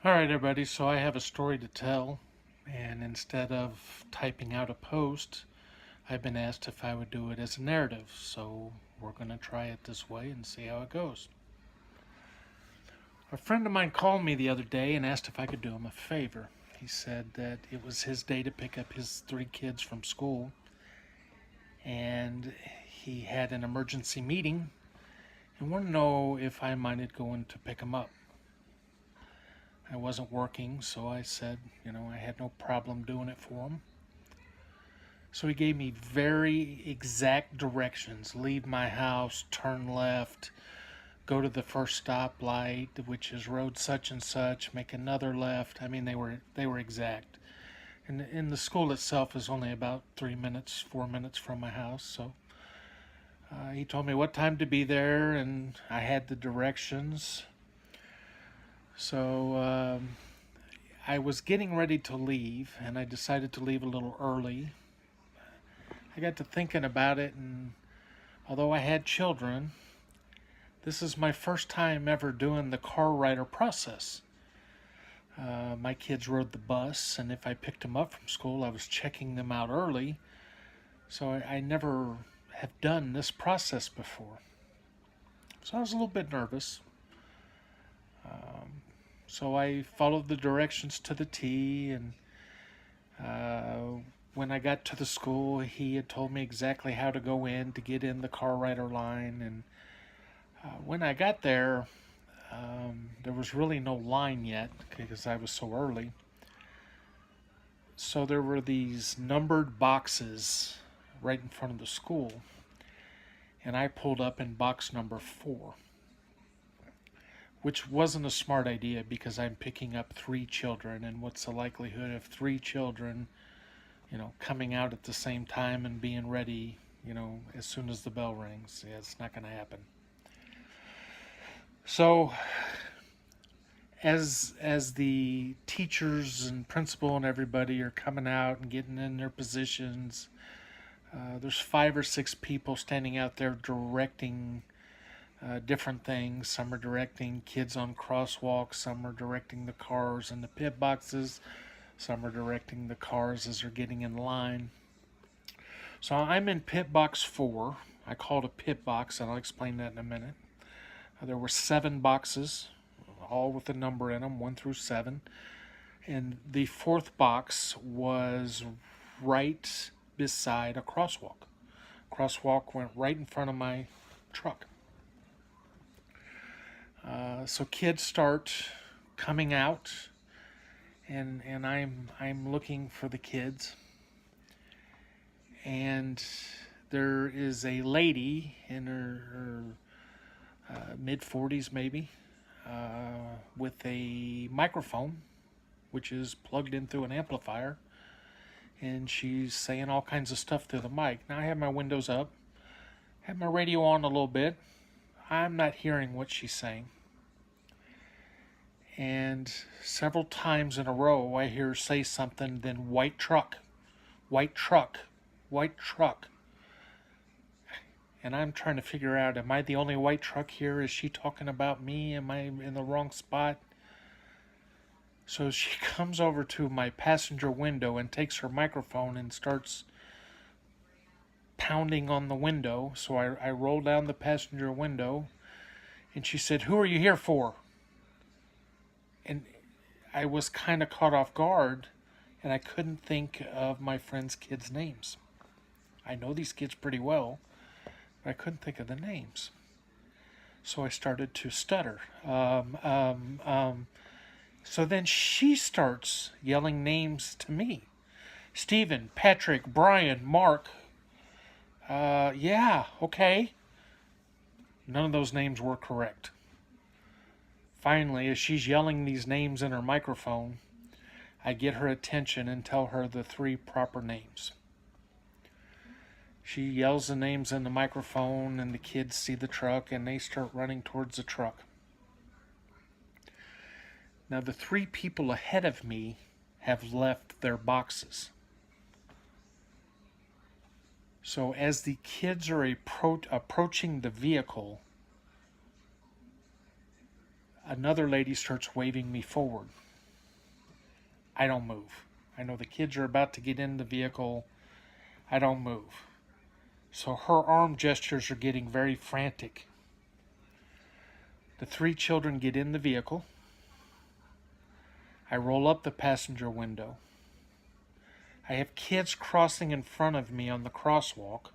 All right, everybody. So I have a story to tell, and instead of typing out a post, I've been asked if I would do it as a narrative. So we're going to try it this way and see how it goes. A friend of mine called me the other day and asked if I could do him a favor. He said that it was his day to pick up his three kids from school, and he had an emergency meeting and wanted to know if I minded going to pick him up. I wasn't working, so I said, I had no problem doing it for him. So he gave me very exact directions. Leave my house, turn left, go to the first stoplight, which is road such and such, make another left. I mean, they were exact. And the school itself is only about 3 minutes, 4 minutes from my house. So he told me what time to be there, and I had the directions. So I was getting ready to leave, and I decided to leave a little early. I got to thinking about it, and although I had children, this is my first time ever doing the car rider process. My kids rode the bus, and if I picked them up from school, I was checking them out early. So I never have done this process before. So I was a little bit nervous. So I followed the directions to the T, and when I got to the school, he had told me exactly how to go in to get in the car rider line. And when I got there, there was really no line yet because I was so early. So there were these numbered boxes right in front of the school, and I pulled up in box number 4, which wasn't a smart idea because I'm picking up 3 children, and what's the likelihood of 3 children, coming out at the same time and being ready, as soon as the bell rings? Yeah, it's not going to happen. So as the teachers and principal and everybody are coming out and getting in their positions, there's 5 or 6 people standing out there directing different things. Some are directing kids on crosswalks, some are directing the cars in the pit boxes, some are directing the cars as they're getting in line. So I'm in pit box 4. I call it a pit box, and I'll explain that in a minute. There were 7 boxes, all with a number in them, 1 through 7. And the 4th box was right beside a crosswalk. Crosswalk went right in front of my truck. So kids start coming out, and I'm looking for the kids, and there is a lady in her mid 40s maybe, with a microphone, which is plugged in through an amplifier, and she's saying all kinds of stuff through the mic. Now I have my windows up, have my radio on a little bit. I'm not hearing what she's saying. And several times in a row I hear her say something, then white truck, white truck, white truck. And I'm trying to figure out, am I the only white truck here? Is she talking about me? Am I in the wrong spot? So she comes over to my passenger window and takes her microphone and starts pounding on the window. So I roll down the passenger window, and she said, "Who are you here for?" And I was kind of caught off guard, and I couldn't think of my friend's kids' names. I know these kids pretty well, but I couldn't think of the names. So I started to stutter. So then she starts yelling names to me. Stephen, Patrick, Brian, Mark. Yeah, okay. None of those names were correct. Finally, as she's yelling these names in her microphone, I get her attention and tell her the 3 proper names. She yells the names in the microphone, and the kids see the truck, and they start running towards the truck. Now, the 3 people ahead of me have left their boxes. So as the kids are approaching the vehicle, another lady starts waving me forward. I don't move. I know the kids are about to get in the vehicle. I don't move. So her arm gestures are getting very frantic. The 3 children get in the vehicle. I roll up the passenger window. I have kids crossing in front of me on the crosswalk.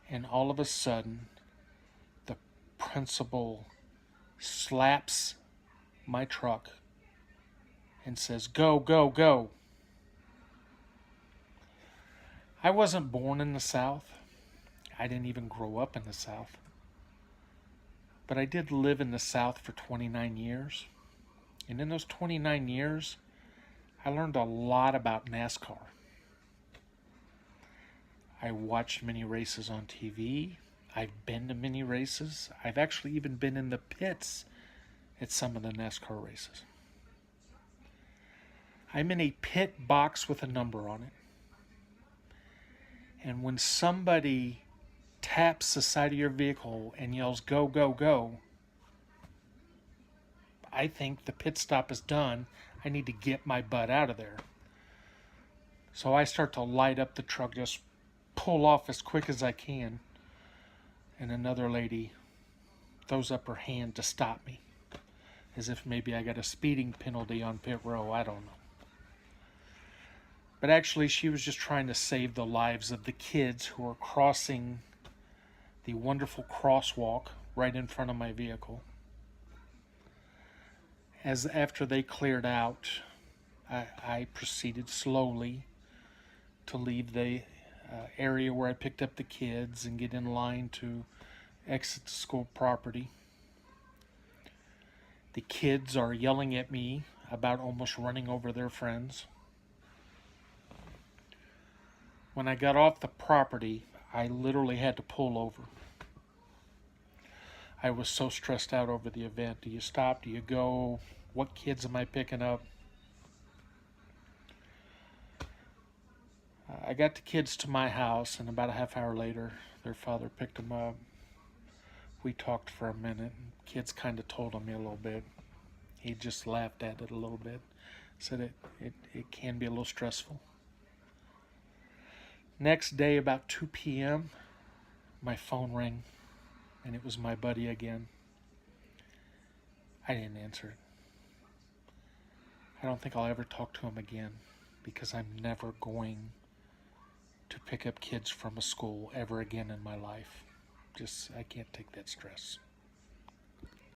And all of a sudden, the principal slaps my truck and says, "Go, go, go." I wasn't born in the South. I didn't even grow up in the South. But I did live in the South for 29 years. And in those 29 years, I learned a lot about NASCAR. I watched many races on TV. I've been to many races. I've actually even been in the pits at some of the NASCAR races. I'm in a pit box with a number on it. And when somebody taps the side of your vehicle and yells, "Go, go, go," I think the pit stop is done. I need to get my butt out of there. So I start to light up the truck, just pull off as quick as I can. And another lady throws up her hand to stop me, as if maybe I got a speeding penalty on pit row. I don't know. But actually, she was just trying to save the lives of the kids who were crossing the wonderful crosswalk right in front of my vehicle. As after they cleared out, I proceeded slowly to leave the area where I picked up the kids and get in line to exit the school property. The kids are yelling at me about almost running over their friends. When I got off the property, I literally had to pull over. I was so stressed out over the event. Do you stop? Do you go? What kids am I picking up? I got the kids to my house, and about a half hour later, their father picked them up. We talked for a minute. Kids kind of told on me a little bit. He just laughed at it a little bit. Said it can be a little stressful. Next day, about 2 p.m., my phone rang, and it was my buddy again. I didn't answer it. I don't think I'll ever talk to him again, because I'm never going to pick up kids from a school ever again in my life. I can't take that stress.